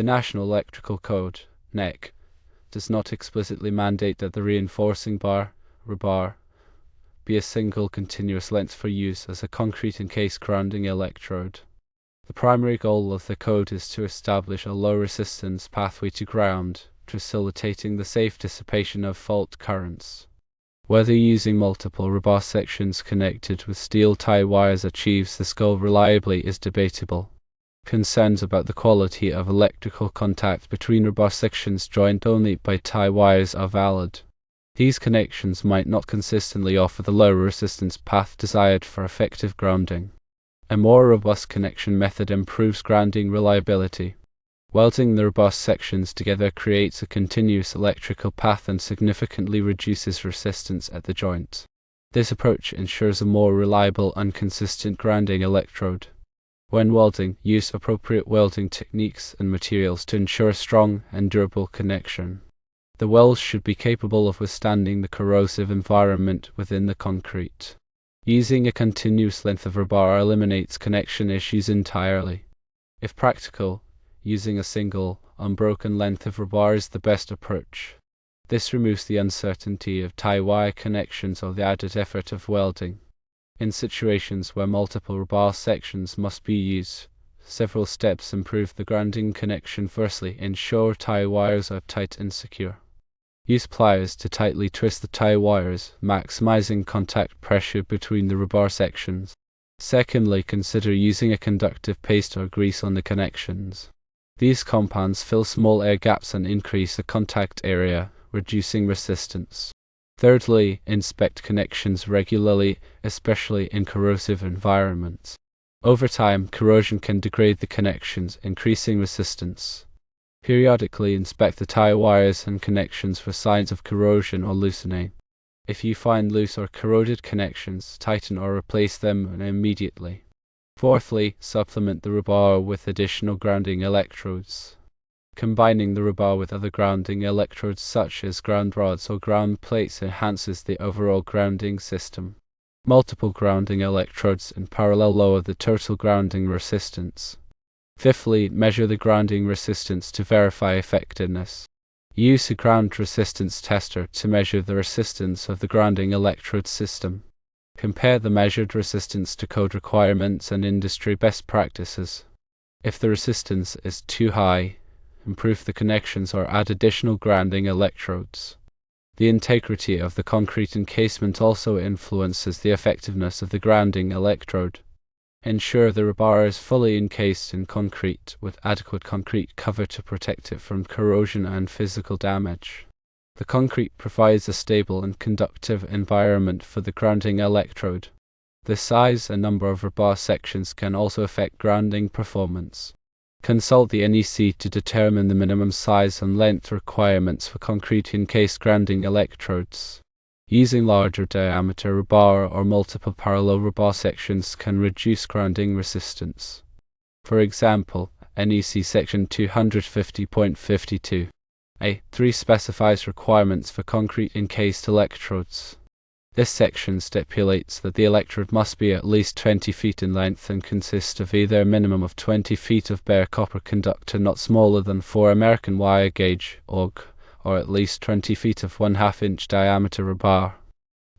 The National Electrical Code (NEC) does not explicitly mandate that the reinforcing bar, rebar, be a single continuous length for use as a concrete encased grounding electrode. The primary goal of the code is to establish a low resistance pathway to ground, facilitating the safe dissipation of fault currents. Whether using multiple rebar sections connected with steel tie wires achieves this goal reliably is debatable. Concerns about the quality of electrical contact between rebar sections joined only by tie wires are valid. These connections might not consistently offer the low resistance path desired for effective grounding. A more robust connection method improves grounding reliability. Welding the rebar sections together creates a continuous electrical path and significantly reduces resistance at the joint. This approach ensures a more reliable and consistent grounding electrode. When welding, use appropriate welding techniques and materials to ensure a strong and durable connection. The welds should be capable of withstanding the corrosive environment within the concrete. Using a continuous length of rebar eliminates connection issues entirely. If practical, using a single, unbroken length of rebar is the best approach. This removes the uncertainty of tie wire connections or the added effort of welding. In situations where multiple rebar sections must be used, several steps improve the grounding connection. Firstly, ensure tie wires are tight and secure. Use pliers to tightly twist the tie wires, maximizing contact pressure between the rebar sections. Secondly, consider using a conductive paste or grease on the connections. These compounds fill small air gaps and increase the contact area, reducing resistance. Thirdly, inspect connections regularly, especially in corrosive environments. Over time, corrosion can degrade the connections, increasing resistance. Periodically inspect the tie wires and connections for signs of corrosion or loosening. If you find loose or corroded connections, tighten or replace them immediately. Fourthly, supplement the rebar with additional grounding electrodes. Combining the rebar with other grounding electrodes such as ground rods or ground plates enhances the overall grounding system. Multiple grounding electrodes in parallel lower the total grounding resistance. Fifthly, measure the grounding resistance to verify effectiveness. Use a ground resistance tester to measure the resistance of the grounding electrode system. Compare the measured resistance to code requirements and industry best practices. If the resistance is too high, improve the connections or add additional grounding electrodes. The integrity of the concrete encasement also influences the effectiveness of the grounding electrode. Ensure the rebar is fully encased in concrete with adequate concrete cover to protect it from corrosion and physical damage. The concrete provides a stable and conductive environment for the grounding electrode. The size and number of rebar sections can also affect grounding performance. Consult the NEC to determine the minimum size and length requirements for concrete encased grounding electrodes. Using larger diameter rebar or multiple parallel rebar sections can reduce grounding resistance. For example, NEC section 250.52 A3 specifies requirements for concrete encased electrodes. This section stipulates that the electrode must be at least 20 feet in length and consist of either a minimum of 20 feet of bare copper conductor not smaller than 4 American wire gauge (AUG), or at least 20 feet of 1/2 inch diameter rebar.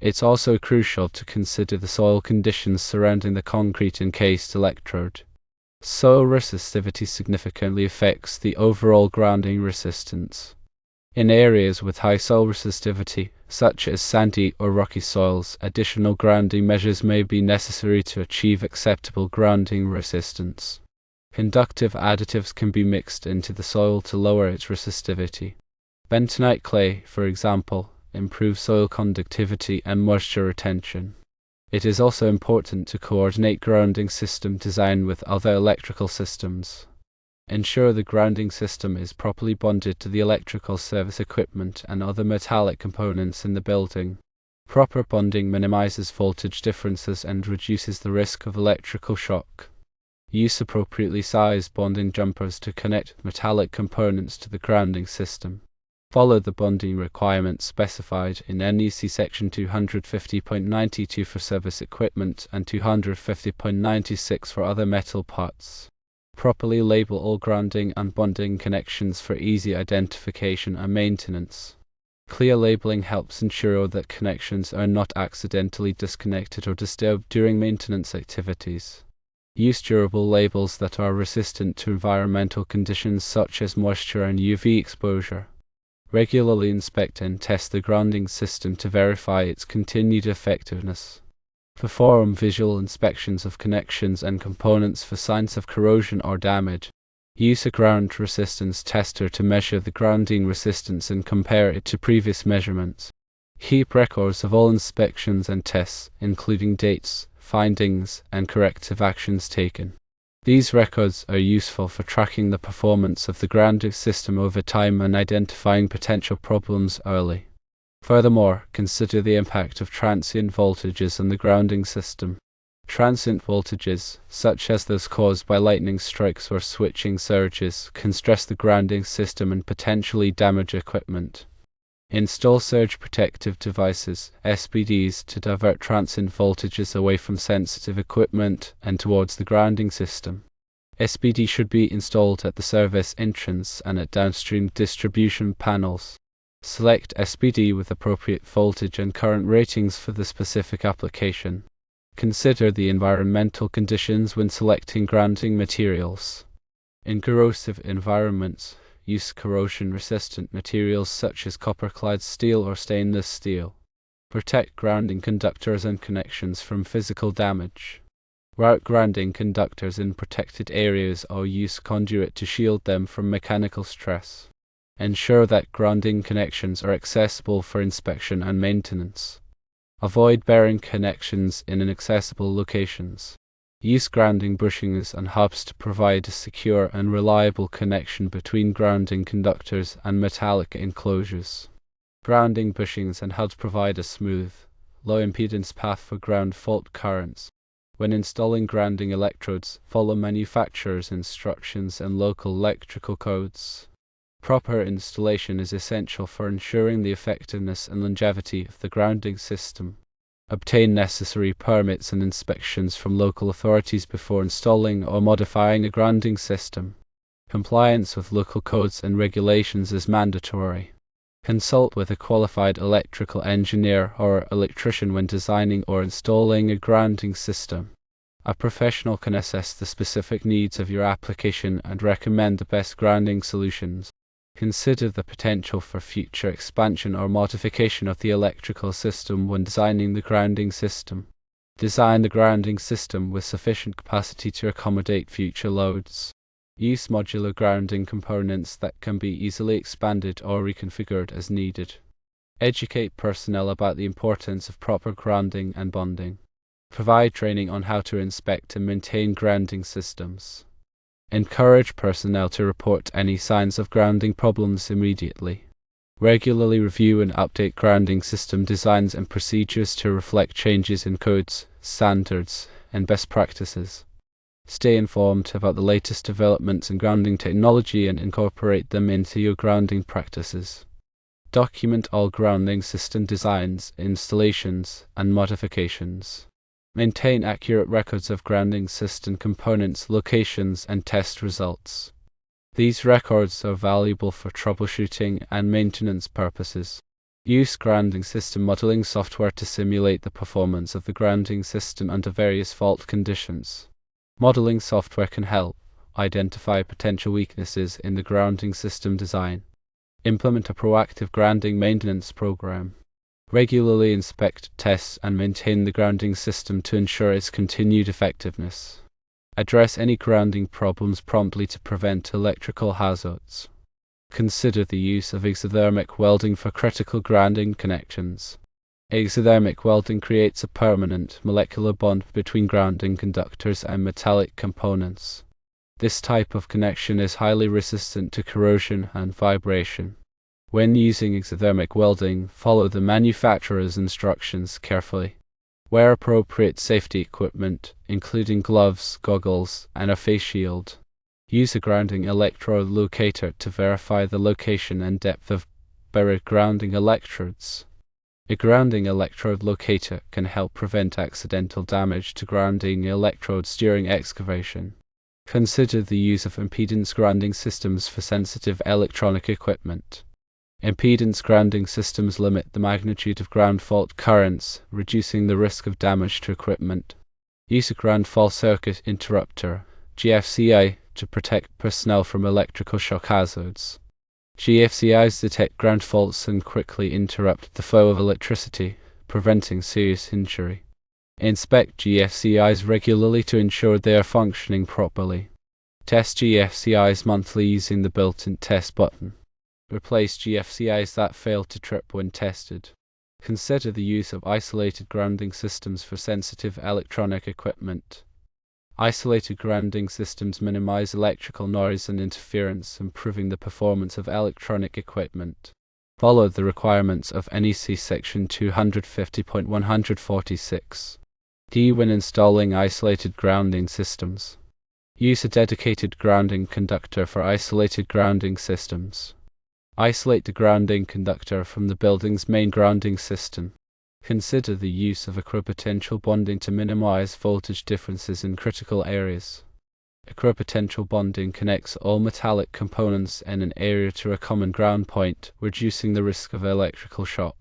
It's also crucial to consider the soil conditions surrounding the concrete encased electrode. Soil resistivity significantly affects the overall grounding resistance. In areas with high soil resistivity, such as sandy or rocky soils, additional grounding measures may be necessary to achieve acceptable grounding resistance. Conductive additives can be mixed into the soil to lower its resistivity. Bentonite clay, for example, improves soil conductivity and moisture retention. It is also important to coordinate grounding system design with other electrical systems. Ensure the grounding system is properly bonded to the electrical service equipment and other metallic components in the building. Proper bonding minimizes voltage differences and reduces the risk of electrical shock. Use appropriately sized bonding jumpers to connect metallic components to the grounding system. Follow the bonding requirements specified in NEC section 250.92 for service equipment and 250.96 for other metal parts. Properly label all grounding and bonding connections for easy identification and maintenance. Clear labeling helps ensure that connections are not accidentally disconnected or disturbed during maintenance activities. Use durable labels that are resistant to environmental conditions such as moisture and UV exposure. Regularly inspect and test the grounding system to verify its continued effectiveness. Perform visual inspections of connections and components for signs of corrosion or damage. Use a ground resistance tester to measure the grounding resistance and compare it to previous measurements. Keep records of all inspections and tests, including dates, findings, and corrective actions taken. These records are useful for tracking the performance of the grounding system over time and identifying potential problems early. Furthermore, consider the impact of transient voltages on the grounding system. Transient voltages, such as those caused by lightning strikes or switching surges, can stress the grounding system and potentially damage equipment. Install surge protective devices, SPDs, to divert transient voltages away from sensitive equipment and towards the grounding system. SPD should be installed at the service entrance and at downstream distribution panels. Select SPD with appropriate voltage and current ratings for the specific application. Consider the environmental conditions when selecting grounding materials. In corrosive environments, use corrosion-resistant materials such as copper-clad steel or stainless steel. Protect grounding conductors and connections from physical damage. Route grounding conductors in protected areas or use conduit to shield them from mechanical stress. Ensure that grounding connections are accessible for inspection and maintenance. Avoid bearing connections in inaccessible locations. Use grounding bushings and hubs to provide a secure and reliable connection between grounding conductors and metallic enclosures. Grounding bushings and hubs provide a smooth, low-impedance path for ground fault currents. When installing grounding electrodes, follow manufacturer's instructions and local electrical codes. Proper installation is essential for ensuring the effectiveness and longevity of the grounding system. Obtain necessary permits and inspections from local authorities before installing or modifying a grounding system. Compliance with local codes and regulations is mandatory. Consult with a qualified electrical engineer or electrician when designing or installing a grounding system. A professional can assess the specific needs of your application and recommend the best grounding solutions. Consider the potential for future expansion or modification of the electrical system when designing the grounding system. Design the grounding system with sufficient capacity to accommodate future loads. Use modular grounding components that can be easily expanded or reconfigured as needed. Educate personnel about the importance of proper grounding and bonding. Provide training on how to inspect and maintain grounding systems. Encourage personnel to report any signs of grounding problems immediately. Regularly review and update grounding system designs and procedures to reflect changes in codes, standards, and best practices. Stay informed about the latest developments in grounding technology and incorporate them into your grounding practices. Document all grounding system designs, installations, and modifications. Maintain accurate records of grounding system components, locations, and test results. These records are valuable for troubleshooting and maintenance purposes. Use grounding system modeling software to simulate the performance of the grounding system under various fault conditions. Modeling software can help identify potential weaknesses in the grounding system design. Implement a proactive grounding maintenance program. Regularly inspect, test, and maintain the grounding system to ensure its continued effectiveness. Address any grounding problems promptly to prevent electrical hazards. Consider the use of exothermic welding for critical grounding connections. Exothermic welding creates a permanent molecular bond between grounding conductors and metallic components. This type of connection is highly resistant to corrosion and vibration. When using exothermic welding, follow the manufacturer's instructions carefully. Wear appropriate safety equipment, including gloves, goggles, and a face shield. Use a grounding electrode locator to verify the location and depth of buried grounding electrodes. A grounding electrode locator can help prevent accidental damage to grounding electrodes during excavation. Consider the use of impedance grounding systems for sensitive electronic equipment. Impedance grounding systems limit the magnitude of ground fault currents, reducing the risk of damage to equipment. Use a ground fault circuit interrupter, GFCI, to protect personnel from electrical shock hazards. GFCIs detect ground faults and quickly interrupt the flow of electricity, preventing serious injury. Inspect GFCIs regularly to ensure they are functioning properly. Test GFCIs monthly using the built-in test button. Replace GFCIs that fail to trip when tested. Consider the use of isolated grounding systems for sensitive electronic equipment. Isolated grounding systems minimize electrical noise and interference, improving the performance of electronic equipment. Follow the requirements of NEC Section 250.146. D when installing isolated grounding systems. Use a dedicated grounding conductor for isolated grounding systems. Isolate the grounding conductor from the building's main grounding system. Consider the use of equipotential bonding to minimize voltage differences in critical areas. Equipotential bonding connects all metallic components in an area to a common ground point, reducing the risk of electrical shock.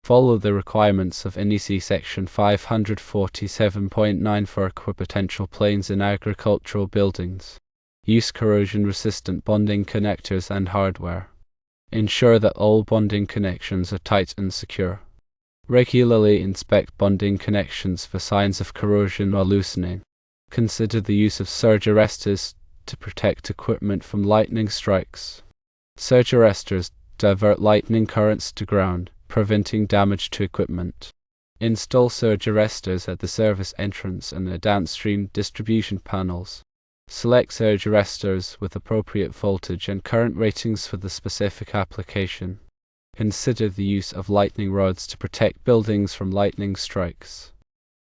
Follow the requirements of NEC Section 547.9 for equipotential planes in agricultural buildings. Use corrosion-resistant bonding connectors and hardware. Ensure that all bonding connections are tight and secure. Regularly inspect bonding connections for signs of corrosion or loosening. Consider the use of surge arresters to protect equipment from lightning strikes. Surge arresters divert lightning currents to ground, preventing damage to equipment. Install surge arresters at the service entrance and the downstream distribution panels. Select surge arresters with appropriate voltage and current ratings for the specific application. Consider the use of lightning rods to protect buildings from lightning strikes.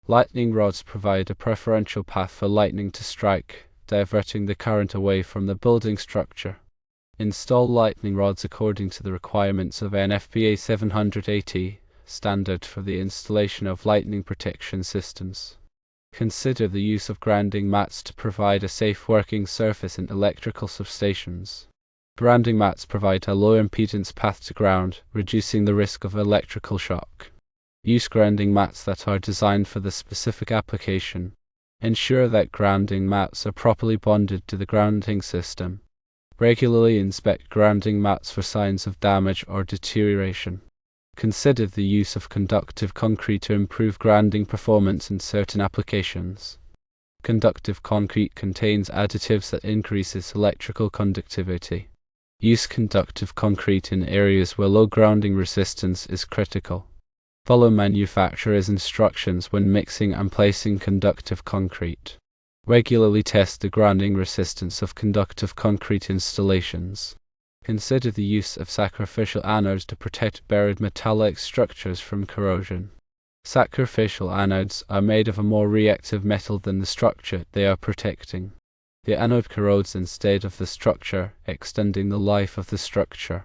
Lightning rods provide a preferential path for lightning to strike, diverting the current away from the building structure. Install lightning rods according to the requirements of NFPA 780 standard for the installation of lightning protection systems. Consider the use of grounding mats to provide a safe working surface in electrical substations. Grounding mats provide a low impedance path to ground, reducing the risk of electrical shock. Use grounding mats that are designed for the specific application. Ensure that grounding mats are properly bonded to the grounding system. Regularly inspect grounding mats for signs of damage or deterioration. Consider the use of conductive concrete to improve grounding performance in certain applications. Conductive concrete contains additives that increases electrical conductivity. Use conductive concrete in areas where low grounding resistance is critical. Follow manufacturer's instructions when mixing and placing conductive concrete. Regularly test the grounding resistance of conductive concrete installations. Consider the use of sacrificial anodes to protect buried metallic structures from corrosion. Sacrificial anodes are made of a more reactive metal than the structure they are protecting. The anode corrodes instead of the structure, extending the life of the structure.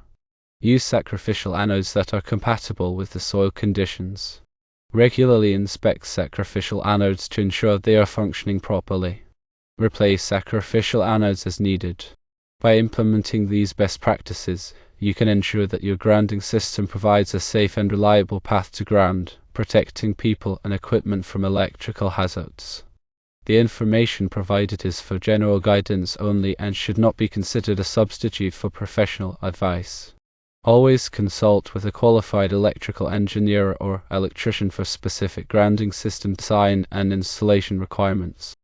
Use sacrificial anodes that are compatible with the soil conditions. Regularly inspect sacrificial anodes to ensure they are functioning properly. Replace sacrificial anodes as needed. By implementing these best practices, you can ensure that your grounding system provides a safe and reliable path to ground, protecting people and equipment from electrical hazards. The information provided is for general guidance only and should not be considered a substitute for professional advice. Always consult with a qualified electrical engineer or electrician for specific grounding system design and installation requirements.